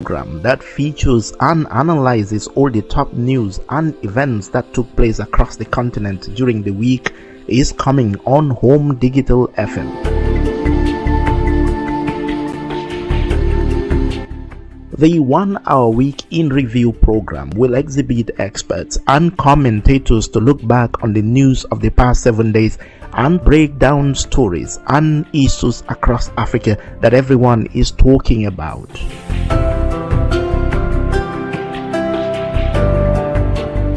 program that features and analyzes all the top news and events that took place across the continent during the week is coming on Home Digital FM. The 1 hour week in review program will exhibit experts and commentators to look back on the news of the past 7 days and break down stories and issues across Africa that everyone is talking about.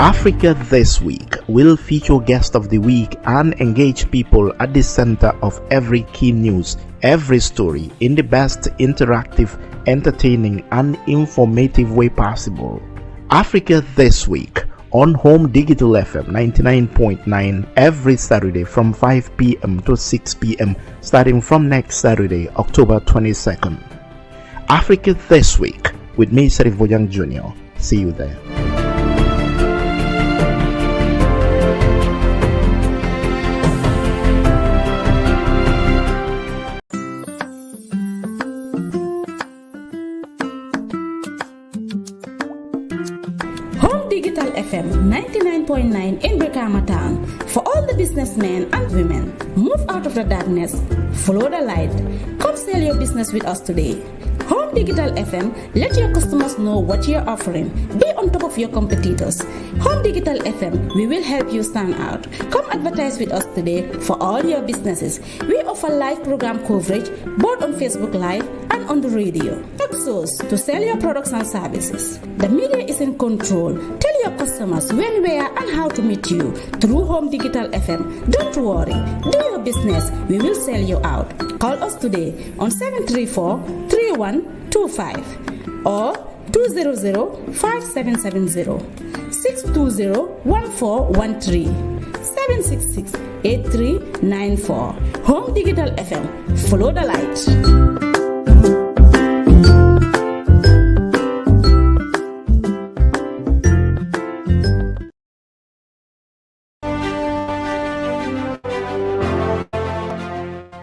Africa This Week will feature Guest of the Week and engage people at the center of every key news, every story in the best interactive, entertaining and informative way possible. Africa This Week on Home Digital FM 99.9 every Saturday from 5 p.m. to 6 p.m. starting from next Saturday, October 22nd. Africa This Week with me, Bojang Jnr. See you there. Digital FM 99.9 in Brikama Town. For all the businessmen and women, move out of the darkness, follow the light. Come sell your business with us today. Home Digital FM, let your customers know what you're offering. Be on top of your competitors. Home Digital FM, we will help you stand out. Come advertise with us today for all your businesses. We offer live program coverage both on Facebook Live and on the radio. Source to sell your products and services. The media is in control. Tell your customers when, where, and how to meet you through Home Digital FM. Don't worry. Do your business. We will sell you out. Call us today on 734-3125 or 200-5770 620-1413 766-8394. Home Digital FM. Follow the light.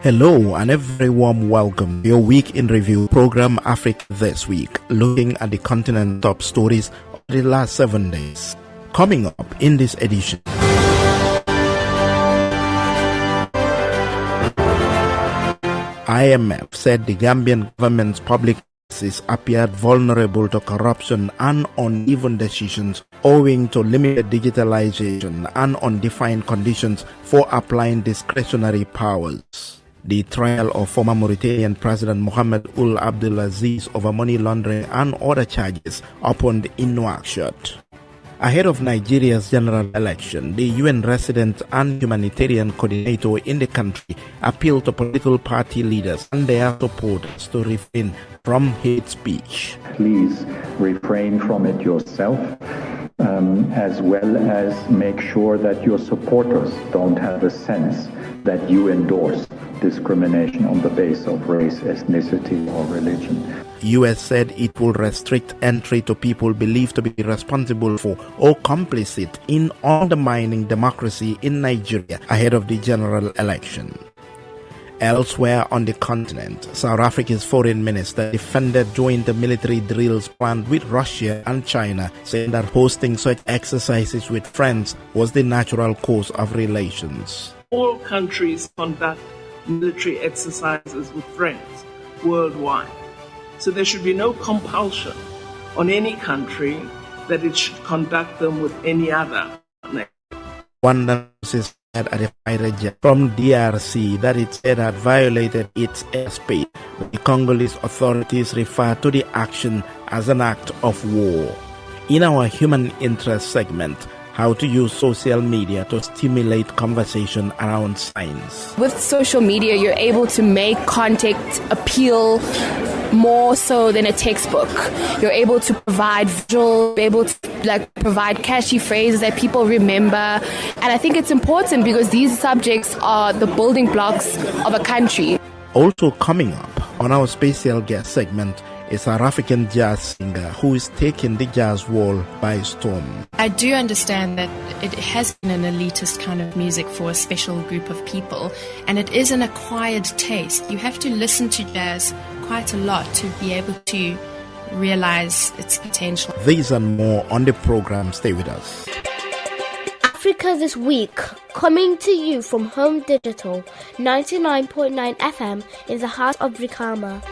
Hello and a very warm welcome to your Week in Review program Africa This Week, looking at the continent's top stories of the last 7 days. Coming up in this edition, IMF said the Gambian government's public services appeared vulnerable to corruption and uneven decisions owing to limited digitalization and undefined conditions for applying discretionary powers. The trial of former Mauritanian President Mohamed Ould Abdelaziz over money laundering and other charges opened in Nouakchott. Ahead of Nigeria's general election, the UN resident and humanitarian coordinator in the country appealed to political party leaders and their supporters to refrain from hate speech. Please refrain from it yourself, as well as make sure that your supporters don't have a sense that you endorse discrimination on the basis of race, ethnicity, or religion. US said it will restrict entry to people believed to be responsible for or complicit in undermining democracy in Nigeria ahead of the general election. Elsewhere on the continent, South Africa's foreign minister defended joint military drills planned with Russia and China, saying that hosting such exercises with friends was the natural course of relations. All countries conduct military exercises with friends worldwide. So there should be no compulsion on any country that it should conduct them with any other. Rwanda said at a fighter jet from DRC that it said had violated its airspace. The Congolese authorities referred to the action as an act of war. In our human interest segment, how to use social media to stimulate conversation around science. With social media, you're able to make content appeal more so than a textbook. You're able to provide visual, able to provide catchy phrases that people remember. And I think it's important because these subjects are the building blocks of a country. Also coming up on our special guest segment is a South African jazz singer who is taking the jazz world by storm. I do understand that it has been an elitist kind of music for a special group of people, and it is an acquired taste. You have to listen to jazz quite a lot to be able to realize its potential. These and more on the program. Stay with us. Africa This Week, coming to you from Home Digital, 99.9 FM in the heart of Brikama.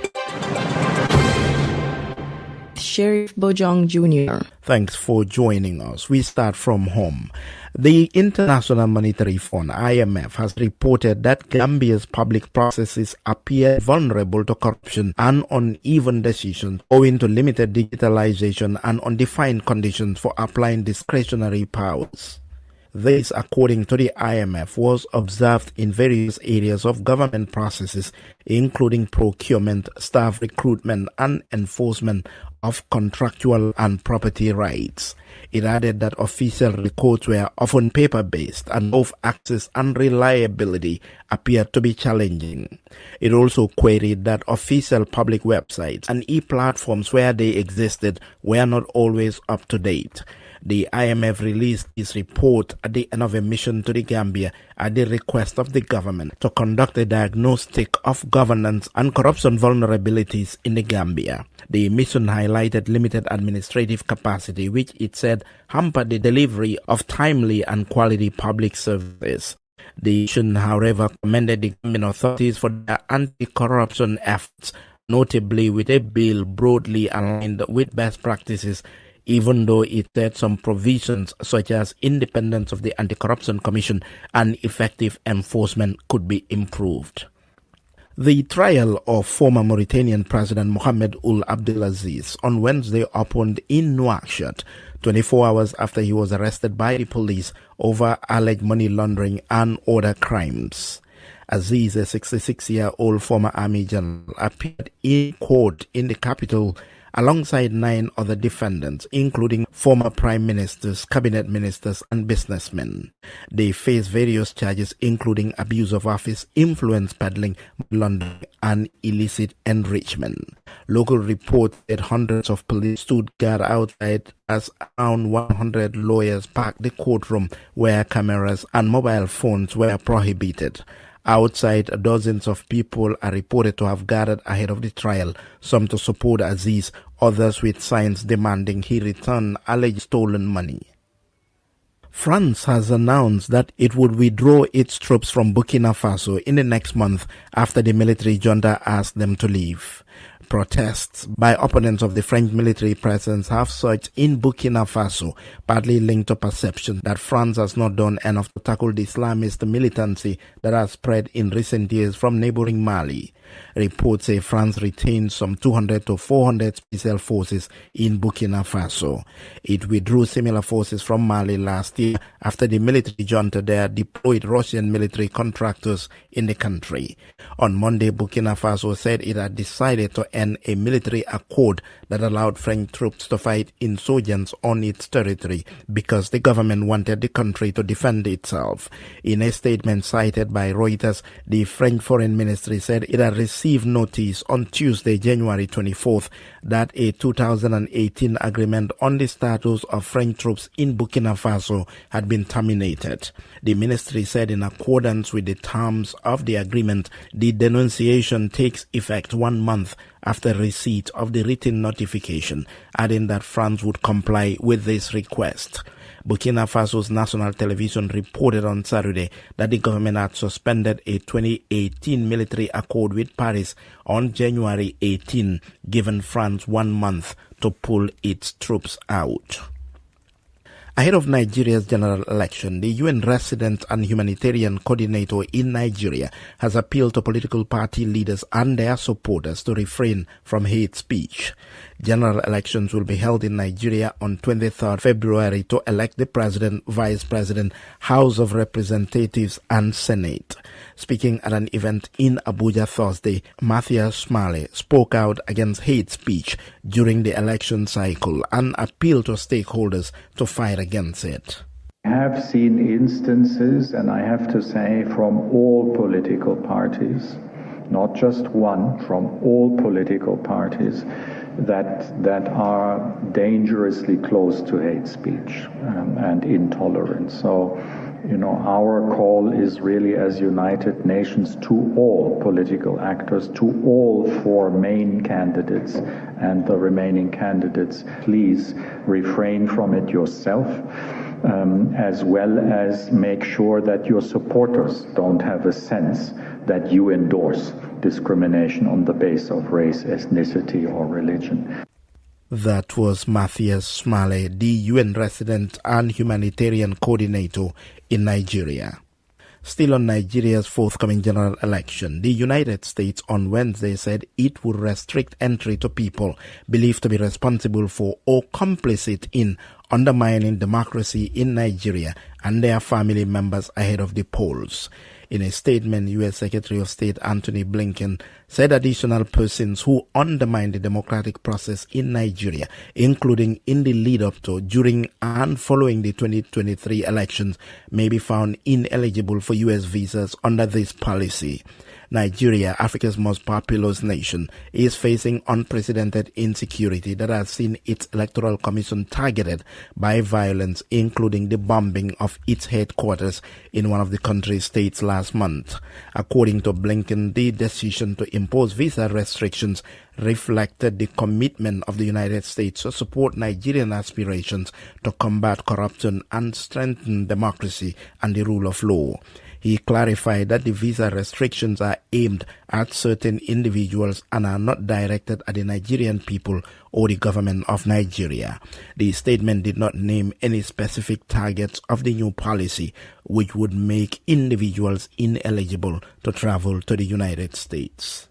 Sheriff Bojang Jnr. Thanks for joining us. We start from home. The International Monetary Fund, IMF, has reported that Gambia's public processes appear vulnerable to corruption and uneven decisions owing to limited digitalization and undefined conditions for applying discretionary powers. This, according to the IMF, was observed in various areas of government processes, including procurement, staff recruitment, and enforcement of contractual and property rights. It added that official records were often paper-based and both access and reliability appeared to be challenging. It also queried that official public websites and e-platforms where they existed were not always up to date. The IMF released its report at the end of a mission to the Gambia at the request of the government to conduct a diagnostic of governance and corruption vulnerabilities in the Gambia. The mission highlighted limited administrative capacity, which it said hampered the delivery of timely and quality public services. The mission, however, commended the Gambian authorities for their anti-corruption efforts, notably with a bill broadly aligned with best practices, even though it said some provisions such as independence of the Anti-Corruption Commission and effective enforcement could be improved. The trial of former Mauritanian President Mohamed Ould Abdelaziz on Wednesday opened in Nouakchott, 24 hours after he was arrested by the police over alleged money laundering and other crimes. Aziz, a 66-year-old former army general, appeared in court in the capital alongside 9 other defendants, including former prime ministers, cabinet ministers, and businessmen. They face various charges, including abuse of office, influence peddling, laundering, and illicit enrichment. Local reports said hundreds of police stood guard outside as around 100 lawyers packed the courtroom where cameras and mobile phones were prohibited. Outside, dozens of people are reported to have gathered ahead of the trial, some to support Aziz, others with signs demanding he return alleged stolen money. France has announced that it would withdraw its troops from Burkina Faso in the next month after the military junta asked them to leave. Protests by opponents of the French military presence have surged in Burkina Faso, partly linked to perception that France has not done enough to tackle the Islamist militancy that has spread in recent years from neighboring Mali. Reports say France retained some 200 to 400 special forces in Burkina Faso. It withdrew similar forces from Mali last year after the military junta there deployed Russian military contractors in the country. On Monday, Burkina Faso said it had decided to end a military accord that allowed French troops to fight insurgents on its territory because the government wanted the country to defend itself. In a statement cited by Reuters, the French Foreign Ministry said it had received notice on Tuesday, January 24th, that a 2018 agreement on the status of French troops in Burkina Faso had been terminated. The ministry said in accordance with the terms of the agreement, the denunciation takes effect 1 month after receipt of the written notification, adding that France would comply with this request. Burkina Faso's national television reported on Saturday that the government had suspended a 2018 military accord with Paris on January 18, giving France 1 month to pull its troops out. Ahead of Nigeria's general election, the UN Resident and Humanitarian Coordinator in Nigeria has appealed to political party leaders and their supporters to refrain from hate speech. General elections will be held in Nigeria on 23rd February to elect the President, Vice President, House of Representatives, and Senate. Speaking at an event in Abuja Thursday, Matthias Smale spoke out against hate speech during the election cycle and appealed to stakeholders to fight against it. I have seen instances, and I have to say from all political parties, not just one, from all political parties, that are dangerously close to hate speech and intolerance. So Our call is really as United Nations to all political actors, to all four main candidates and the remaining candidates. Please refrain from it yourself, as well as make sure that your supporters don't have a sense that you endorse discrimination on the basis of race, ethnicity, or religion. That was Matthias Smale, the UN resident and humanitarian coordinator in Nigeria. Still on Nigeria's forthcoming general election, the United States on Wednesday said it would restrict entry to people believed to be responsible for or complicit in undermining democracy in Nigeria and their family members ahead of the polls. In a statement, U.S. Secretary of State Antony Blinken said additional persons who undermine the democratic process in Nigeria, including in the lead-up to, during, and following the 2023 elections, may be found ineligible for U.S. visas under this policy. Nigeria, Africa's most populous nation, is facing unprecedented insecurity that has seen its electoral commission targeted by violence, including the bombing of its headquarters in one of the country's states last month. According to Blinken, the decision to impose visa restrictions reflected the commitment of the United States to support Nigerian aspirations to combat corruption and strengthen democracy and the rule of law. He clarified that the visa restrictions are aimed at certain individuals and are not directed at the Nigerian people or the government of Nigeria. The statement did not name any specific targets of the new policy, which would make individuals ineligible to travel to the United States.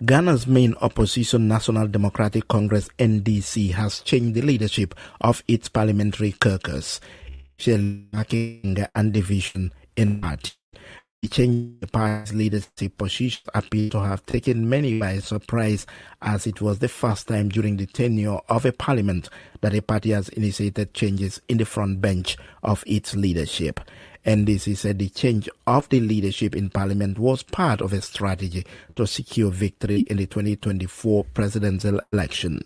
Ghana's main opposition, National Democratic Congress (NDC), has changed the leadership of its parliamentary caucus, and division in party. The change in the party's leadership position appears to have taken many by surprise, as it was the first time during the tenure of a parliament that a party has initiated changes in the front bench of its leadership. NDC said the change of the leadership in parliament was part of a strategy to secure victory in the 2024 presidential election.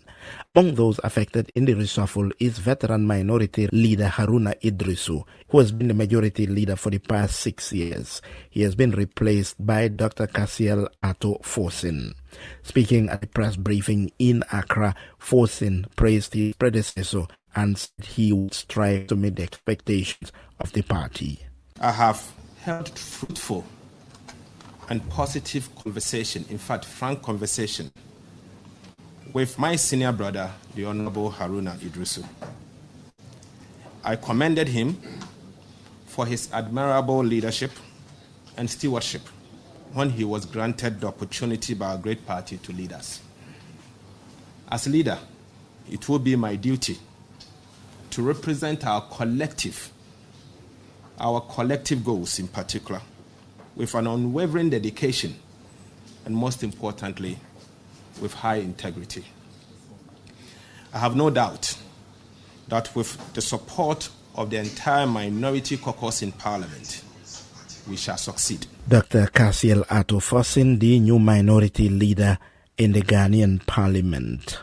Among those affected in the reshuffle is veteran minority leader Haruna Idrisu, who has been the majority leader for the past 6 years. He has been replaced by Dr. Cassiel Ato Forsin. Speaking at a press briefing in Accra, Forsin praised his predecessor and said he would strive to meet the expectations of the party. I have held fruitful and positive conversation, in fact, frank conversation, with my senior brother, the Honorable Haruna Idrisu. I commended him for his admirable leadership and stewardship when he was granted the opportunity by a great party to lead us. As leader, it will be my duty to represent our collective goals in particular, with an unwavering dedication and, most importantly, with high integrity. I have no doubt that with the support of the entire minority caucus in Parliament, we shall succeed. Dr. Cassiel Ato Forsin, the new minority leader in the Ghanaian Parliament.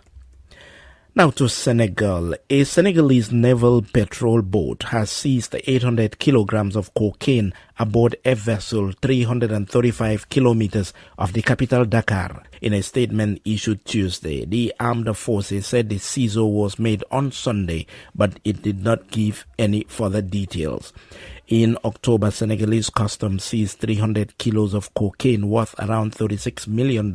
Now to Senegal. A Senegalese naval patrol boat has seized 800 kilograms of cocaine aboard a vessel 335 kilometers of the capital Dakar. In a statement issued Tuesday, the armed forces said the seizure was made on Sunday, but it did not give any further details. In October, Senegalese customs seized 300 kilos of cocaine worth around $36 million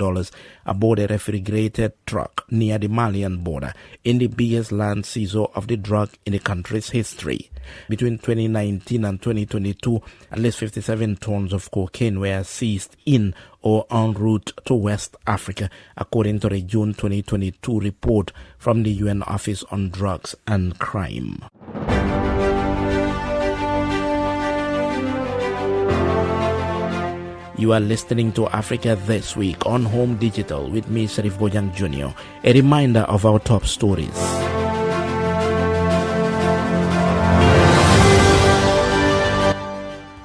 aboard a refrigerated truck near the Malian border, in the biggest land seizure of the drug in the country's history. Between 2019 and 2022, at least 57 tons of cocaine were seized in or en route to West Africa, according to the June 2022 report from the UN Office on Drugs and Crime. You are listening to Africa This Week on Home Digital with me, Sharif Bojang Jnr. A reminder of our top stories.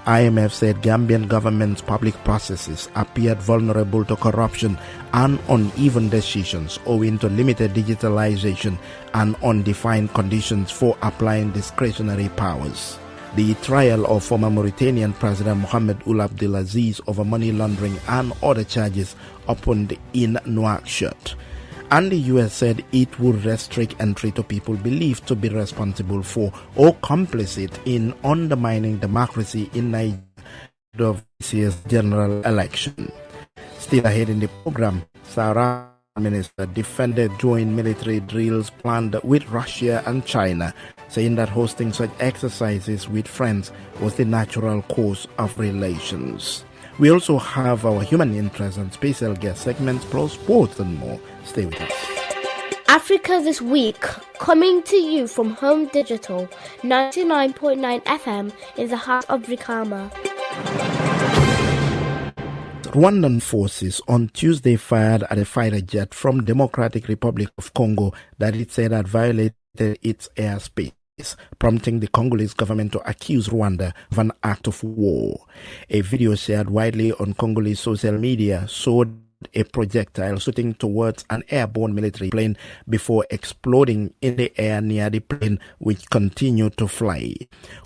IMF said Gambian government's public processes appeared vulnerable to corruption and uneven decisions owing to limited digitalization and undefined conditions for applying discretionary powers. The trial of former Mauritanian President Mohamed Ould Abdelaziz over money laundering and other charges opened in Nouakchott. And the US said it would restrict entry to people believed to be responsible for or complicit in undermining democracy in Nigeria of this year's general election. Still ahead in the program, Sarah Minister defended joint military drills planned with Russia and China, saying that hosting such exercises with friends was the natural course of relations. We also have our human interest and special guest segments, plus sports and more. Stay with us. Africa This Week, coming to you from Home Digital 99.9 FM in the heart of Brikama. Rwandan forces on Tuesday fired at a fighter jet from Democratic Republic of Congo that it said had violated its airspace, prompting the Congolese government to accuse Rwanda of an act of war. A video shared widely on Congolese social media showed a projectile shooting towards an airborne military plane before exploding in the air near the plane, which continued to fly.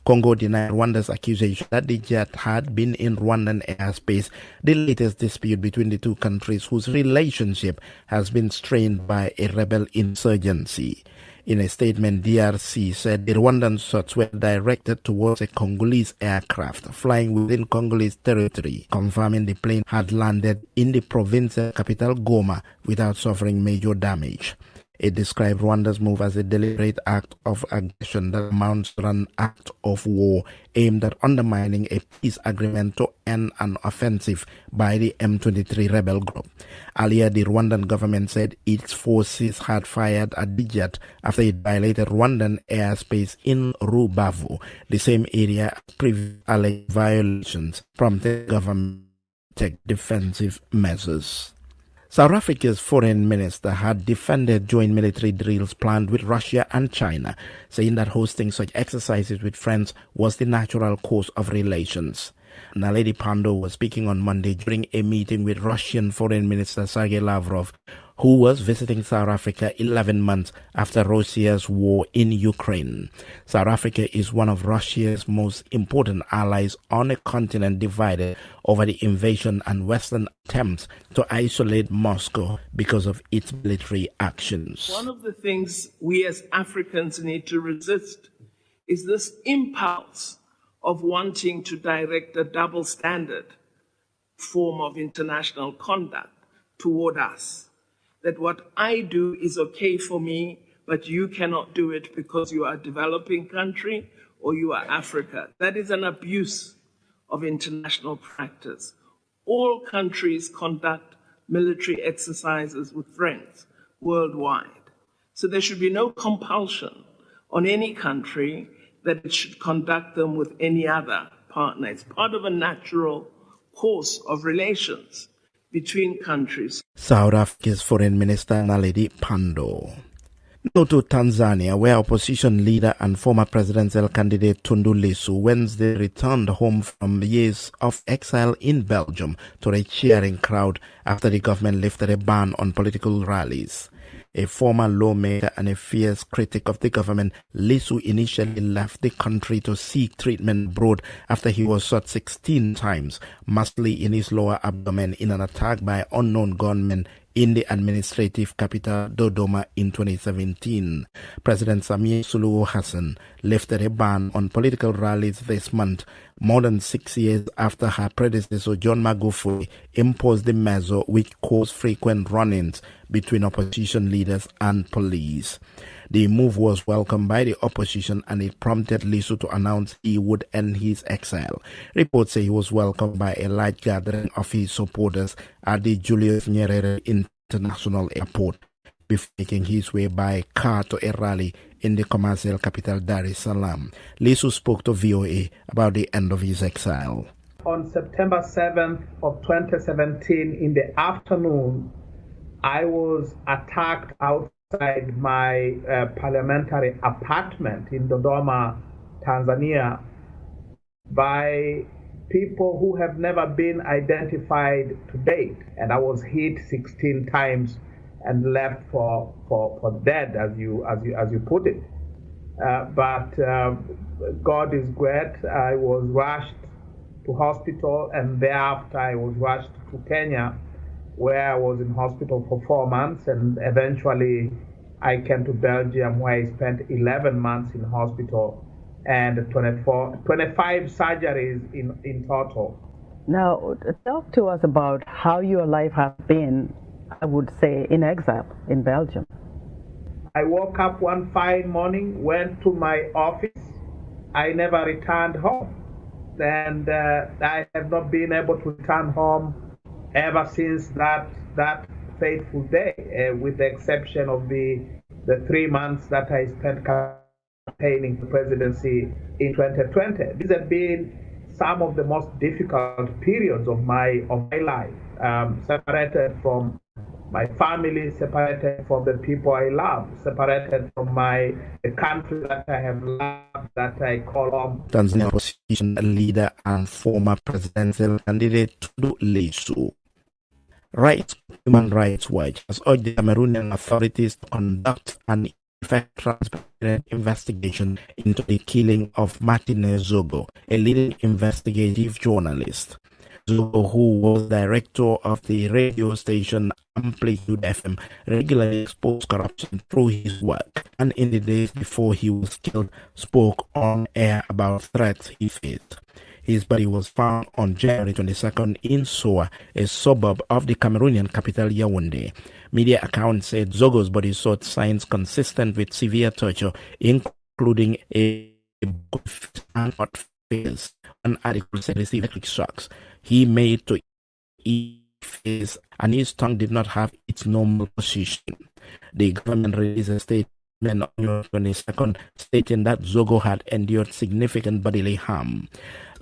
Congo denied Rwanda's accusation that the jet had been in Rwandan airspace, the latest dispute between the two countries whose relationship has been strained by a rebel insurgency. In a statement, DRC said the Rwandan shots were directed towards a Congolese aircraft flying within Congolese territory, confirming the plane had landed in the provincial capital Goma without suffering major damage. It described Rwanda's move as a deliberate act of aggression that amounts to an act of war aimed at undermining a peace agreement to end an offensive by the M23 rebel group. Earlier, the Rwandan government said its forces had fired at the jet after it violated Rwandan airspace in Rubavu, the same area as previous alleged violations, prompting the government to take defensive measures. South Africa's foreign minister had defended joint military drills planned with Russia and China, saying that hosting such exercises with friends was the natural course of relations. Naledi Pandor was speaking on Monday during a meeting with Russian Foreign Minister Sergei Lavrov, who was visiting South Africa 11 months after Russia's war in Ukraine. South Africa is one of Russia's most important allies on a continent divided over the invasion and Western attempts to isolate Moscow because of its military actions. One of the things we as Africans need to resist is this impulse of wanting to direct a double standard form of international conduct toward us. That what I do is okay for me, but you cannot do it because you are a developing country or you are Africa. That is an abuse of international practice. All countries conduct military exercises with friends worldwide. So there should be no compulsion on any country that it should conduct them with any other partner. It's part of a natural course of relations between countries. South Africa's Foreign Minister Naledi Pandor. Now to Tanzania, where opposition leader and former presidential candidate Tundu Lissu Wednesday returned home from years of exile in Belgium to a cheering crowd after the government lifted a ban on political rallies. A former lawmaker and a fierce critic of the government, Lissu initially left the country to seek treatment abroad after he was shot 16 times, mostly in his lower abdomen, in an attack by unknown gunmen in the administrative capital Dodoma in 2017. President Samia Suluhu Hassan lifted a ban on political rallies this month, more than 6 years after her predecessor John Magufuli imposed the measure, which caused frequent run-ins between opposition leaders and police. The move was welcomed by the opposition and it prompted Lissu to announce he would end his exile. Reports say he was welcomed by a large gathering of his supporters at the Julius Nyerere International Airport before making his way by car to a rally in the commercial capital Dar es Salaam. Lissu spoke to VOA about the end of his exile. On September 7th of 2017 in the afternoon, I was attacked outside my parliamentary apartment in Dodoma, Tanzania, by people who have never been identified to date. And I was hit 16 times and left for dead, as you put it. but God is great. I was rushed to hospital, and thereafter I was rushed to Kenya, where I was in hospital for 4 months, and eventually I came to Belgium, where I spent 11 months in hospital and 25 surgeries in total. Now, talk to us about how your life has been, I would say, in exile in Belgium. I woke up one fine morning, went to my office. I never returned home. And I have not been able to return home ever since that fateful day, with the exception of the 3 months that I spent campaigning for presidency in 2020. These have been some of the most difficult periods of my life, separated from my family, separated from the people I love, separated from the country that I have loved, that I call home. Tanzanian opposition leader and former presidential candidate Tundu Lissu. Human Rights Watch has urged the Cameroonian authorities to conduct an effective, transparent investigation into the killing of Martinez Zogo, a leading investigative journalist. Zogo, who was director of the radio station Amplitude FM, regularly exposed corruption through his work, and in the days before he was killed, spoke on air about threats he faced. His body was found on January 22nd in Soa, a suburb of the Cameroonian capital Yaoundé. Media accounts said Zogo's body showed signs consistent with severe torture, including a and hot face. An article said he received electric shocks. He made to eat face, and his tongue did not have its normal position. The government released a statement on January 22nd stating that Zogo had endured significant bodily harm.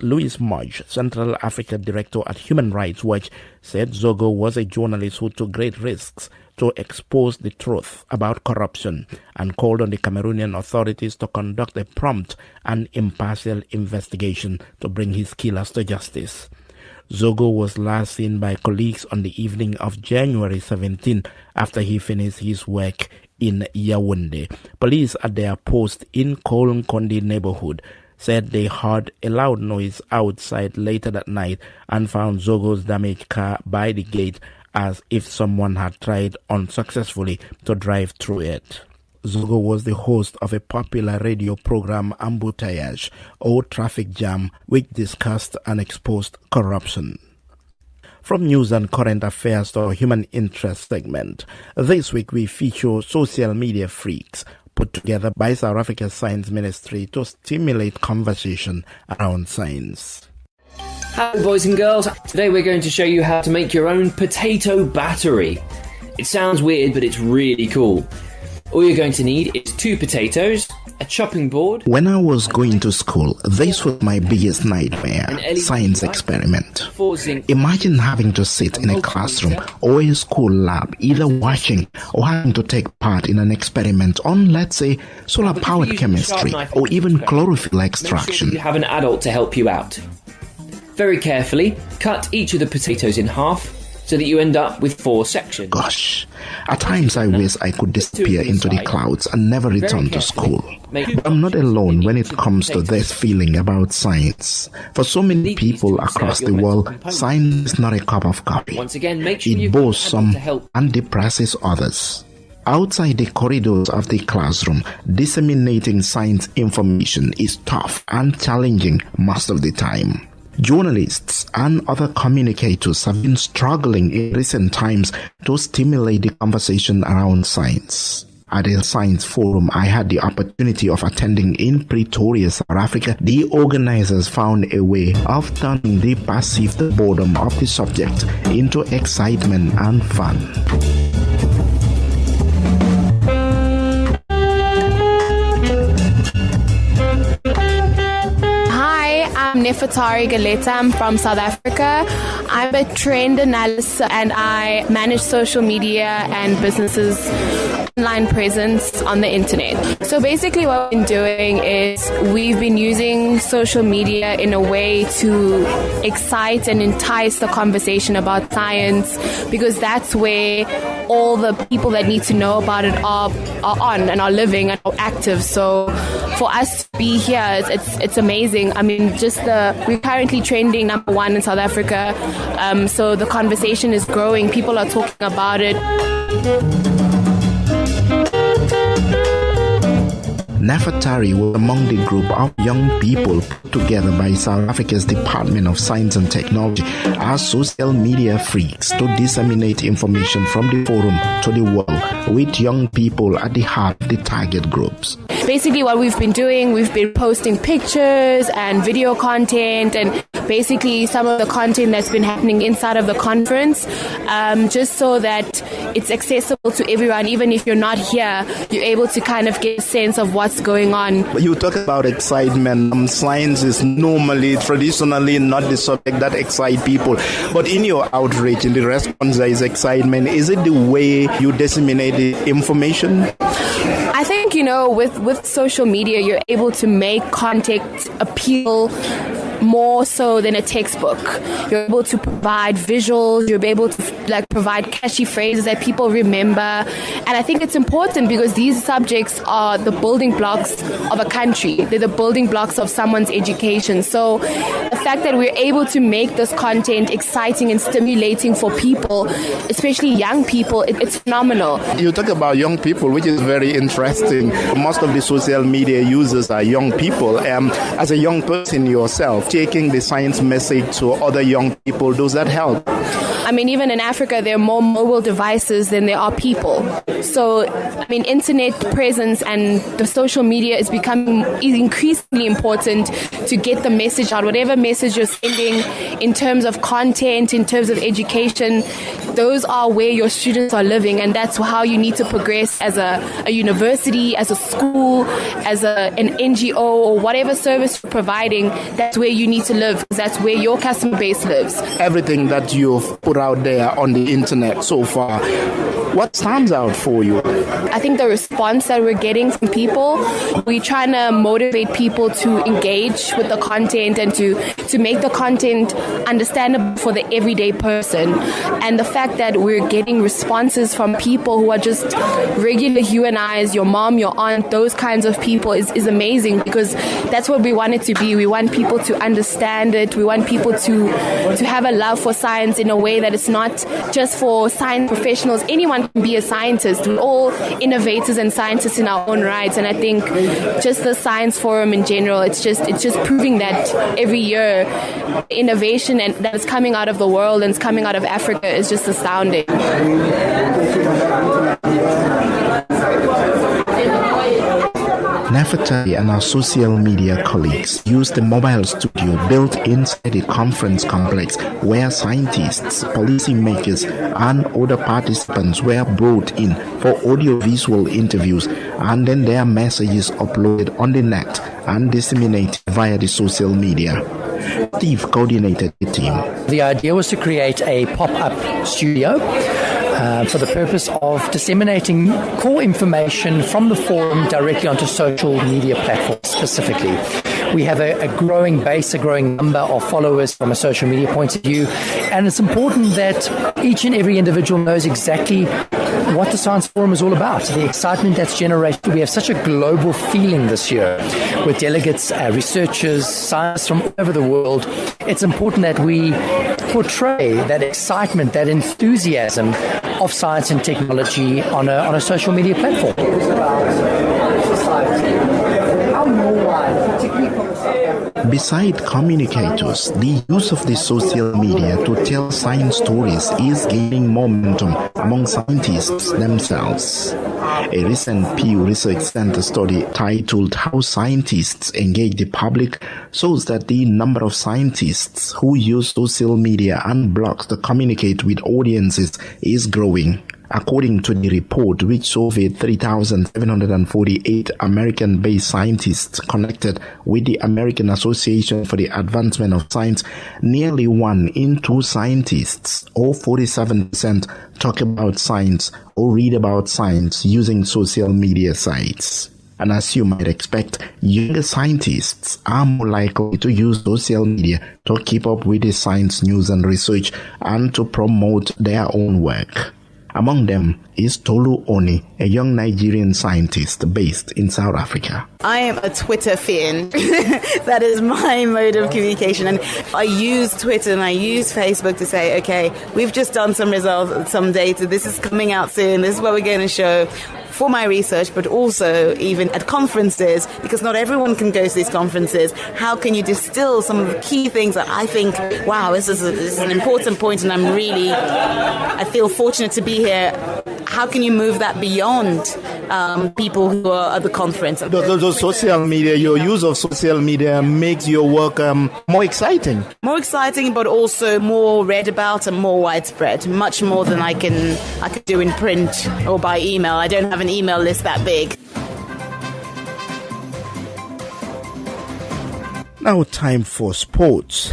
Louis Mudge, Central Africa Director at Human Rights Watch, said Zogo was a journalist who took great risks to expose the truth about corruption and called on the Cameroonian authorities to conduct a prompt and impartial investigation to bring his killers to justice. Zogo was last seen by colleagues on the evening of January 17 after he finished his work in Yaoundé. Police at their post in Kolonkondi neighborhood said they heard a loud noise outside later that night and found Zogo's damaged car by the gate, as if someone had tried unsuccessfully to drive through it. Zogo was the host of a popular radio program, Embouteillage, or Traffic Jam, which discussed and exposed corruption. From news and current affairs to our human interest segment, this week we feature social media freaks put together by South Africa's Science Ministry to stimulate conversation around science. Hello boys and girls, today we're going to show you how to make your own potato battery. It sounds weird, but it's really cool. All you're going to need is 2 potatoes, a chopping board. When I was going to school, this was my biggest nightmare, science experiment. Imagine having to sit in a classroom or a school lab, either watching or having to take part in an experiment on, let's say, solar-powered chemistry or even chlorophyll extraction. Make sure you have an adult to help you out. Very carefully, cut each of the potatoes in half so that you end up with 4 sections. Gosh, at times I wish I could disappear into the clouds and never return to school. But I'm not alone when it comes to this feeling about science. For so many people across the world, science is not a cup of coffee. Once again, make sure it boasts some and depresses others. Outside the corridors of the classroom, disseminating science information is tough and challenging most of the time. Journalists and other communicators have been struggling in recent times to stimulate the conversation around science. At a science forum I had the opportunity of attending in Pretoria, South Africa, the organizers found a way of turning the perceived boredom of the subject into excitement and fun. I'm Nefertari Galeta. I'm from South Africa. I'm a trend analyst and I manage social media and businesses' online presence on the internet. So basically what we've been doing is we've been using social media in a way to excite and entice the conversation about science, because that's where all the people that need to know about it are on and are living and are active. So for us to be here, it's amazing. I mean, we're currently trending number 1 in South Africa. So the conversation is growing. People are talking about it. Nefertari was among the group of young people put together by South Africa's Department of Science and Technology as social media freaks to disseminate information from the forum to the world, with young people at the heart of the target groups. Basically what we've been doing, we've been posting pictures and video content and basically some of the content that's been happening inside of the conference, just so that it's accessible to everyone. Even if you're not here, you're able to kind of get a sense of what's going on. You talk about excitement. Science is traditionally not the subject that excites people. But in your outreach, in the response, there is excitement. Is it the way you disseminate the information? I think, with social media, you're able to make content appeal more so than a textbook. You're able to provide visuals, you're able to provide catchy phrases that people remember. And I think it's important because these subjects are the building blocks of a country. They're the building blocks of someone's education. So the fact that we're able to make this content exciting and stimulating for people, especially young people, it's phenomenal. You talk about young people, which is very interesting. Most of the social media users are young people. As a young person yourself, taking the science message to other young people, does that help? I mean, even in Africa, there are more mobile devices than there are people. So, I mean, internet presence and the social media is becoming increasingly important to get the message out. Whatever message you're sending in terms of content, in terms of education, those are where your students are living, and that's how you need to progress as a university, as a school, as an NGO, or whatever service you're providing. That's where you need to live, because that's where your customer base lives. Everything that you've put out there on the internet so far, what stands out for you? I think the response that we're getting from people, we're trying to motivate people to engage with the content and to make the content understandable for the everyday person. And the fact that we're getting responses from people who are just regular you and I's, your mom, your aunt, those kinds of people is amazing, because that's what we want it to be. We want people to understand it. We want people to have a love for science in a way that it's not just for science professionals. Anyone can be a scientist. We're all innovators and scientists in our own rights. And I think just the Science Forum in general, it's just proving that every year innovation and that is coming out of the world and it's coming out of Africa is just astounding. Nefertari and our social media colleagues used the mobile studio built inside the conference complex, where scientists, policymakers, and other participants were brought in for audio-visual interviews, and then their messages uploaded on the net and disseminated via the social media. Steve coordinated the team. The idea was to create a pop-up studio for the purpose of disseminating core information from the forum directly onto social media platforms specifically. We have a growing base, a growing number of followers from a social media point of view, and it's important that each and every individual knows exactly what the Science Forum is all about, the excitement that's generated. We have such a global feeling this year with delegates, researchers, scientists from all over the world. It's important that we portray that excitement, that enthusiasm of science and technology on a social media platform. Beside communicators, the use of the social media to tell science stories is gaining momentum among scientists themselves. A recent Pew Research Center study titled How Scientists Engage the Public shows that the number of scientists who use social media and blogs to communicate with audiences is growing. According to the report, which surveyed 3,748 American-based scientists connected with the American Association for the Advancement of Science, nearly 1 in 2 scientists, or 47%, talk about science or read about science using social media sites. And as you might expect, younger scientists are more likely to use social media to keep up with the science news and research and to promote their own work. Among them is Tolu Oni, a young Nigerian scientist based in South Africa. I am a Twitter fiend. That is my mode of communication. And I use Twitter and I use Facebook to say, okay, we've just done some results, some data. This is coming out soon. This is what we're going to show for my research, but also even at conferences, because not everyone can go to these conferences. How can you distill some of the key things that I think, wow, this is an important point and I feel fortunate to be here. How can you move that beyond people who are at the conference? Those social media, your use of social media makes your work more exciting. More exciting, but also more read about and more widespread. Much more than I can do in print or by email. I don't have an email list that big. Now time for sports.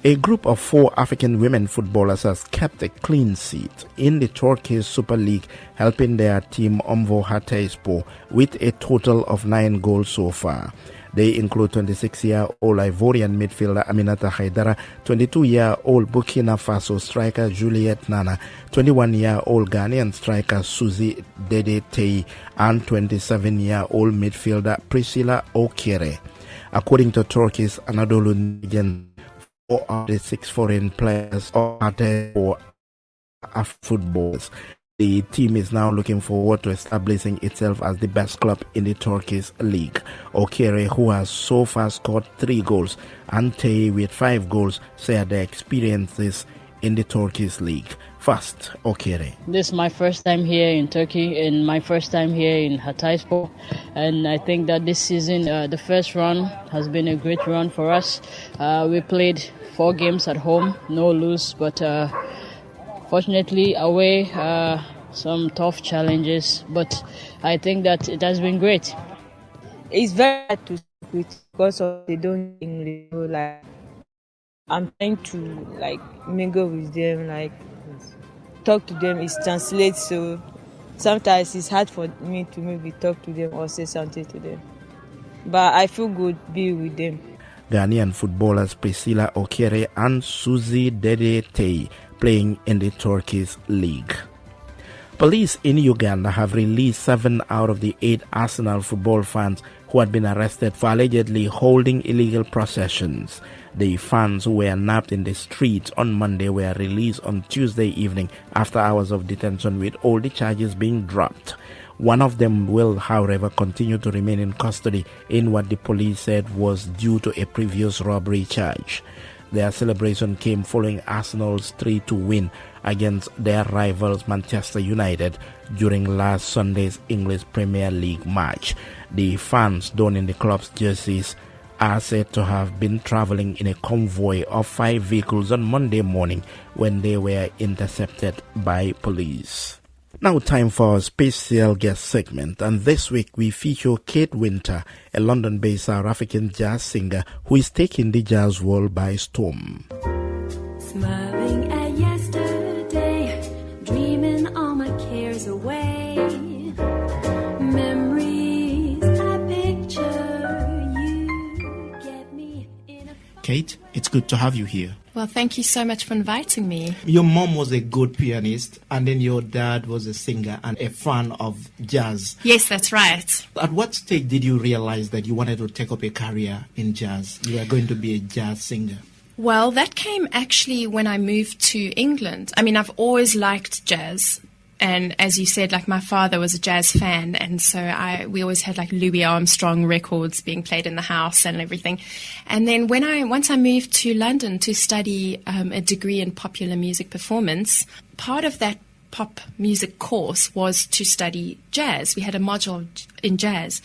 A group of 4 African women footballers has kept a clean sheet in the Turkey Super League, helping their team Umvo Hatayspor with a total of 9 goals so far. They include 26-year-old Ivorian midfielder Aminata Haidara, 22-year-old Burkina Faso striker Juliette Nana, 21-year-old Ghanaian striker Suzy Dedetei, and 27-year-old midfielder Priscilla Okere. According to Turkey's Anadolu Nigerian, 4 of the 6 foreign players are for footballers. The team is now looking forward to establishing itself as the best club in the Turkish league. Okere, who has so far scored 3 goals, and Tei with 5 goals, share their experiences in the Turkish league. First, Okere. This is my first time here in Turkey and my first time here in Hatayspor, and I think that this season, the first run has been a great run for us. We played 4 games at home, no lose, but fortunately away, some tough challenges, but I think that it has been great. It's very hard to speak with because they don't English. Like, I'm trying to mingle with them, talk to them. It's translate, so sometimes it's hard for me to maybe talk to them or say something to them. But I feel good being with them. Ghanaian footballers Priscilla Okere and Suzy Dedetei playing in the Turkish league. Police in Uganda have released 7 out of the 8 Arsenal football fans who had been arrested for allegedly holding illegal processions. The fans who were nabbed in the streets on Monday were released on Tuesday evening after hours of detention, with all the charges being dropped. One of them will, however, continue to remain in custody in what the police said was due to a previous robbery charge. Their celebration came following Arsenal's 3-2 win against their rivals Manchester United during last Sunday's English Premier League match. The fans donning the club's jerseys are said to have been traveling in a convoy of 5 vehicles on Monday morning when they were intercepted by police. Now time for our special guest segment, and this week we feature Kate Winter, a London-based South African jazz singer who is taking the jazz world by storm. Smiling at yesterday, dreaming all my cares away. Memories I picture, you get me in a... Kate, it's good to have you here. Well, thank you so much for inviting me. Your mom was a good pianist, and then your dad was a singer and a fan of jazz. Yes, that's right. At what stage did you realize that you wanted to take up a career in jazz? You were going to be a jazz singer. Well, that came actually when I moved to England. I mean, I've always liked jazz. And as you said, my father was a jazz fan, and so we always had Louis Armstrong records being played in the house and everything. And then once I moved to London to study a degree in popular music performance, part of that pop music course was to study jazz. We had a module in jazz,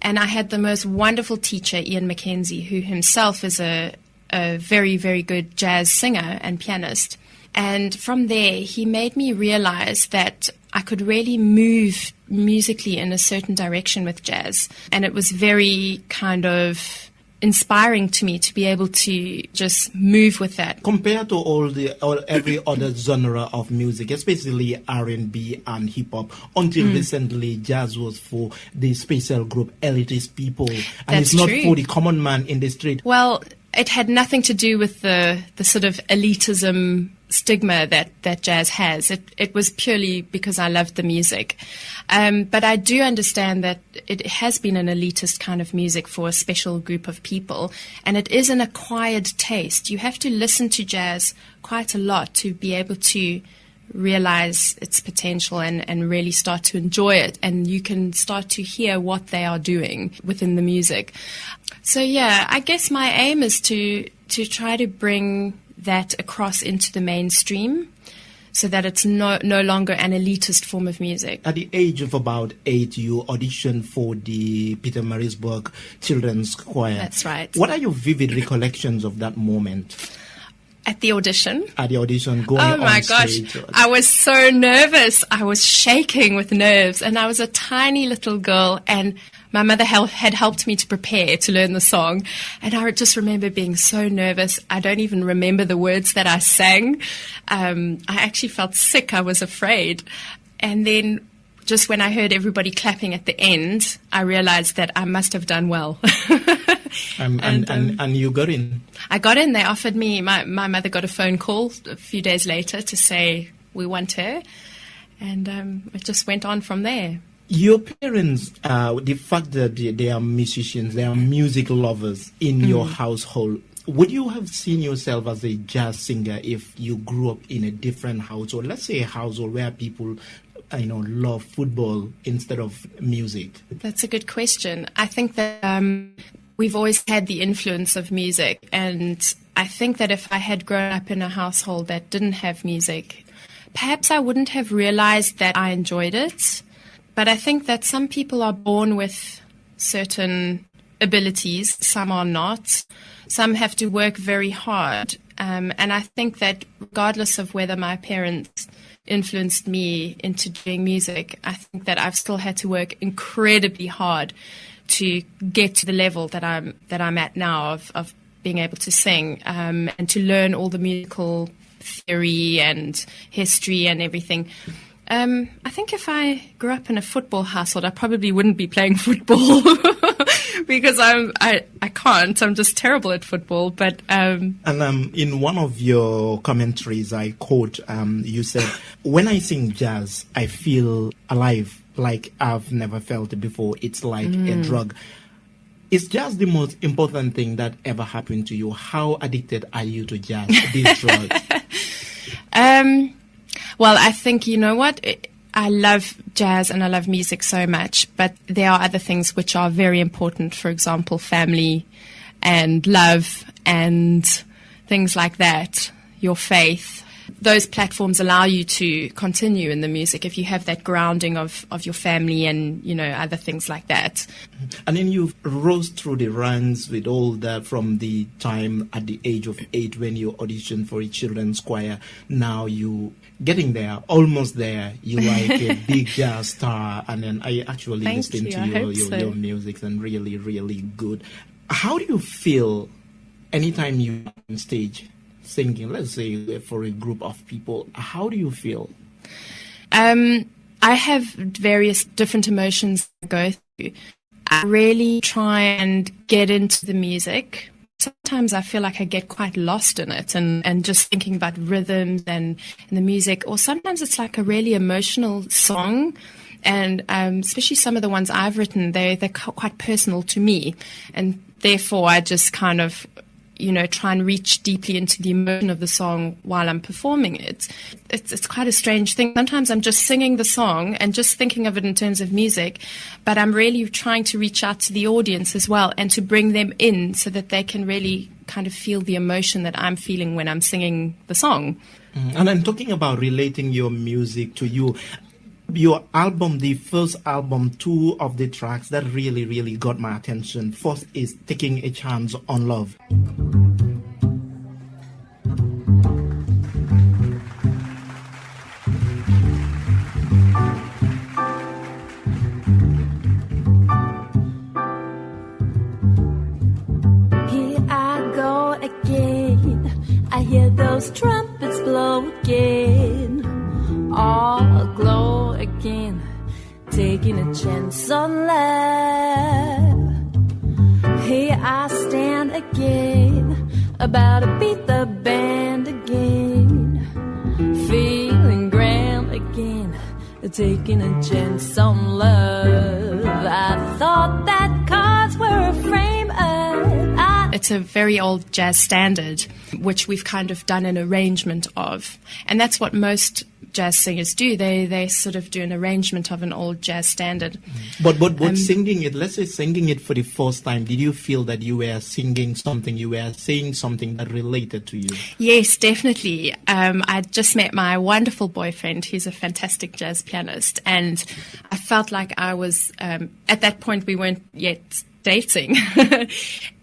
and I had the most wonderful teacher, Ian Mackenzie, who himself is a very, very good jazz singer and pianist. And from there, he made me realize that I could really move musically in a certain direction with jazz. And it was very kind of inspiring to me to be able to just move with that. Compared to every other genre of music, especially R&B and hip-hop, until recently, jazz was for the special group elitist people. And That's it's not true. for the common man in the street. Well, it had nothing to do with the sort of elitism stigma that jazz has. It was purely because I loved the music. But I do understand that it has been an elitist kind of music for a special group of people, and it is an acquired taste. You have to listen to jazz quite a lot to be able to realize its potential and really start to enjoy it, and you can start to hear what they are doing within the music. So yeah, I guess my aim is to try to bring that across into the mainstream so that it's no longer an elitist form of music. At the age of about 8, you auditioned for the Pietermaritzburg Children's Choir. That's right. What are your vivid recollections of that moment? At the audition? At the audition, going on stage. Oh my gosh, I was so nervous. I was shaking with nerves, and I was a tiny little girl, and my mother had helped me to prepare to learn the song, and I just remember being so nervous. I don't even remember the words that I sang. I actually felt sick. I was afraid. And then just when I heard everybody clapping at the end, I realized that I must have done well. And you got in? I got in. They offered me, my mother got a phone call a few days later to say, we want her. And it just went on from there. Your parents, the fact that they are musicians, they are music lovers in your household, would you have seen yourself as a jazz singer if you grew up in a different household? Let's say a household where people, love football instead of music. That's a good question. I think that we've always had the influence of music, and I think that if I had grown up in a household that didn't have music, perhaps I wouldn't have realized that I enjoyed it. But I think that some people are born with certain abilities, some are not. Some have to work very hard. And I think that regardless of whether my parents influenced me into doing music, I think that I've still had to work incredibly hard to get to the level that I'm at now of being able to sing, and to learn all the musical theory and history and everything. I think if I grew up in a football household, I probably wouldn't be playing football because I can't. I'm just terrible at football. But and in one of your commentaries, I quote, you said, "When I sing jazz, I feel alive, like I've never felt it before. It's like a drug." Is jazz the most important thing that ever happened to you? How addicted are you to jazz, this drug? Well, I think, you know what? I love jazz and I love music so much, but there are other things which are very important. For example, family and love and things like that, your faith. Those platforms allow you to continue in the music if you have that grounding of your family and, other things like that. And then you rose through the ranks with all that from the time at the age of 8 when you auditioned for a children's choir. Now you getting there, almost there. You like a big jazz star. And then I actually listened to your music and really, really good. How do you feel anytime you're on stage singing, let's say for a group of people? How do you feel? I have various different emotions I go through. I really try and get into the music. Sometimes I feel like I get quite lost in it and just thinking about rhythms and the music. Or sometimes it's like a really emotional song. And especially some of the ones I've written, they're quite personal to me. And therefore I just kind of try and reach deeply into the emotion of the song while I'm performing it. It's quite a strange thing. Sometimes I'm just singing the song and just thinking of it in terms of music, but I'm really trying to reach out to the audience as well and to bring them in so that they can really kind of feel the emotion that I'm feeling when I'm singing the song. And I'm talking about relating your music to you. Your album, the first album, 2 of the tracks that really, really got my attention. First is Taking a Chance on Love. Here I go again. I hear those trumpets blow again. All aglow again, taking a chance on love. Here I stand again, about to beat the band again. taking a chance on love. I thought that cards were a frame up. It's a very old jazz standard, which we've kind of done an arrangement of. And that's what most jazz singers do. They sort of do an arrangement of an old jazz standard. But singing it, let's say singing it for the first time, did you feel that you were singing something, you were saying something that related to you? Yes, definitely. I just met my wonderful boyfriend. He's a fantastic jazz pianist. And I felt like I was, at that point we weren't yet dating,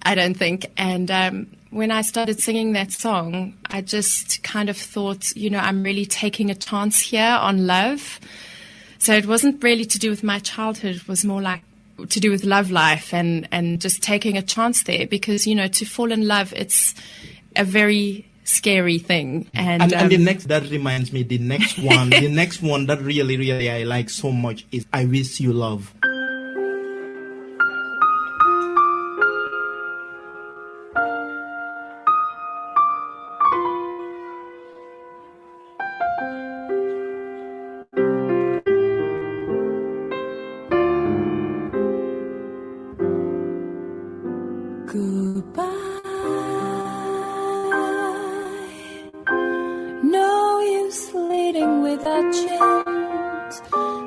I don't think. And when I started singing that song, I just kind of thought, I'm really taking a chance here on love. So it wasn't really to do with my childhood. It was more like to do with love life and just taking a chance there because, to fall in love, it's a very scary thing. And the next, that reminds me, the next one that really, really I like so much is I Wish You Love.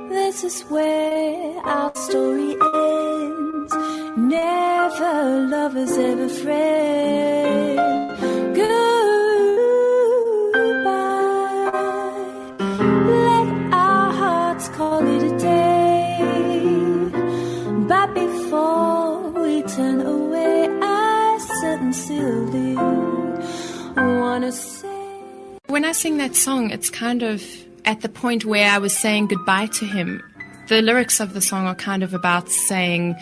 This is where our story ends. Never lovers, ever friends. Goodbye. Let our hearts call it a day. But before we turn away, I sincerely wanna say. When I sing that song, it's kind of at the point where I was saying goodbye to him. The lyrics of the song are kind of about saying,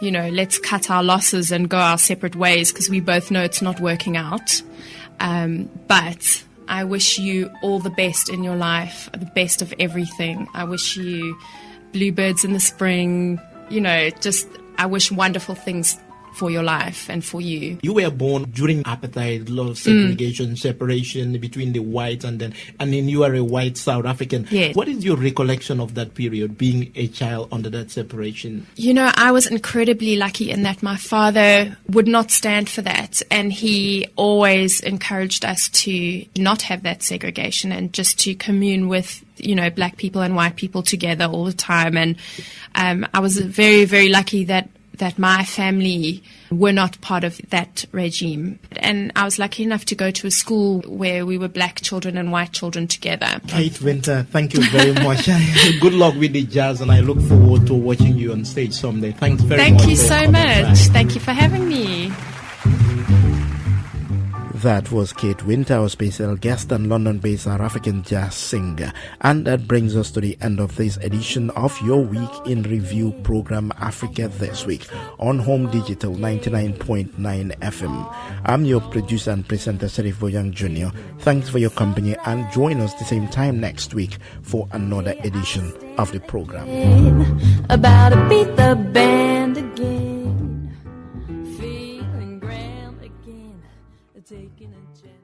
let's cut our losses and go our separate ways because we both know it's not working out. But I wish you all the best in your life, the best of everything. I wish you bluebirds in the spring, I wish wonderful things for your life and for you. You were born during apartheid, a lot of segregation, separation between the whites and then you are a white South African. Yes. What is your recollection of that period, being a child under that separation? I was incredibly lucky in that my father would not stand for that, and he always encouraged us to not have that segregation and just to commune with black people and white people together all the time. And I was very, very lucky that my family were not part of that regime. And I was lucky enough to go to a school where we were black children and white children together. Kate Winter, thank you very much. Good luck with the jazz, and I look forward to watching you on stage someday. Thanks very much. Thank you so much. Thank you for having me. That was Kate Winter, our special guest and London-based South African jazz singer. And that brings us to the end of this edition of your Week in Review program, Africa This Week, on Home Digital 99.9 FM. I'm your producer and presenter, Bojang Jnr. Thanks for your company, and join us the same time next week for another edition of the program. About to beat the band again. Taking a chance.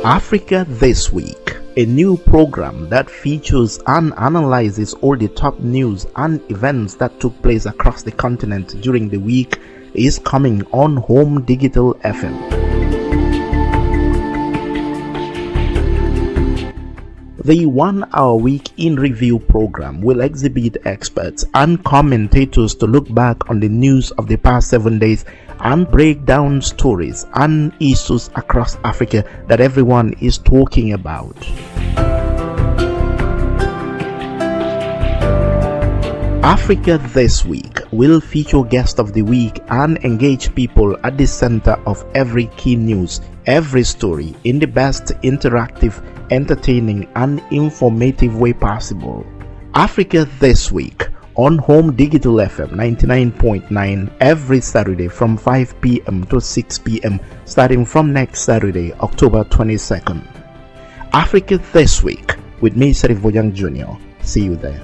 Africa This Week. a new program that features and analyzes all the top news and events that took place across the continent during the week is coming on Home Digital FM. The 1 hour week in review program will exhibit experts and commentators to look back on the news of the past 7 days and break down stories and issues across Africa that everyone is talking about. Africa This Week will feature Guest of the Week and engage people at the center of every key news, every story in the best interactive, entertaining and informative way possible. Africa This Week on Home Digital FM 99.9 every Saturday from 5 p.m. to 6 p.m. starting from next Saturday, October 22nd. Africa This Week with me, Bojang Jnr. See you there.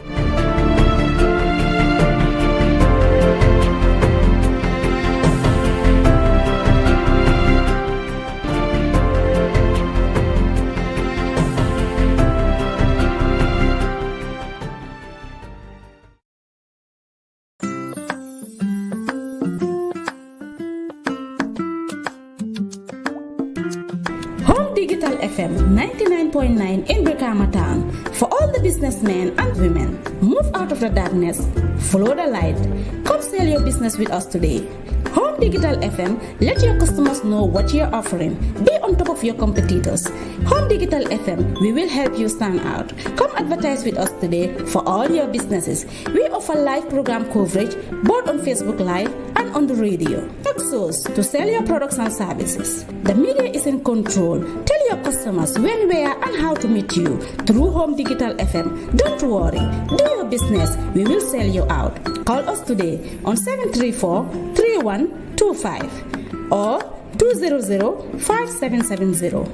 Digital FM 99.9 in Brikama Town. For all the businessmen and women, move out of the darkness, follow the light. Come sell your business with us today. Home Digital FM, let your customers know what you're offering. Be on top of your competitors. Home Digital FM, we will help you stand out. Come advertise with us today for all your businesses. We offer live program coverage both on Facebook Live and on the radio. Talk shows to sell your products and services. The media is in control. Tell your customers when, where, and how to meet you through Home Digital FM. Don't worry. Do your business. We will sell you out. Call us today on 734-3125 or 200-5770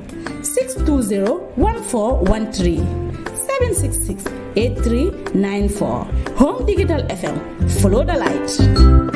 620-1413 766-8394. Home Digital FM. Follow the light.